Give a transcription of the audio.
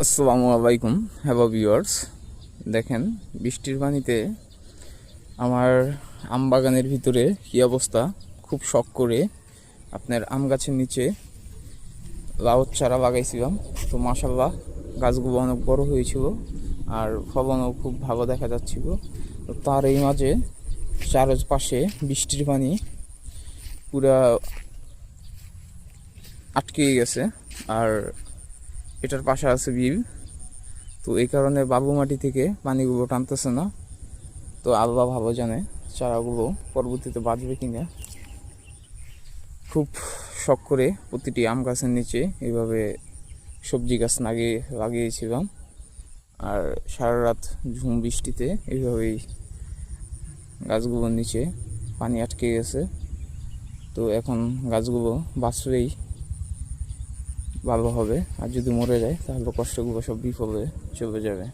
আসসালামু আলাইকুম hello viewers. দেখেন বৃষ্টির পানিতে আমার আম বাগানের ভিতরে কী অবস্থা। খুব শখ করে আপনার আম গাছের নিচে লাউ চারা লাগাইছিলাম। তো মাশাল্লাহ গাছগুলো অনেক বড় হয়েছিল আর ফলনও খুব ভালো দেখা যাচ্ছিল। তো তার এই মাঝে চারপাশে বৃষ্টির পানি পুরা আটকে গেছে। আর এটার পাশে আছে বিল, তো এই কারণে বাবু মাটি থেকে পানিগুলো টানতেছে না। তো আল্লাহ ভালো জানে চারাগুলো পরবর্তীতে বাঁচবে কিনা। খুব শখ করে প্রতিটি আম গাছের নিচে এইভাবে সবজি গাছ লাগিয়েছিলাম। আর সারা রাত ঝুম বৃষ্টিতে এইভাবেই গাছগুলোর নিচে পানি আটকে গেছে। তো এখন গাছগুলো বাঁচলেই ভালো হবে, আর যদি মরে যায় তাহলে কষ্টগুলো সব বিফলে চলে যাবে।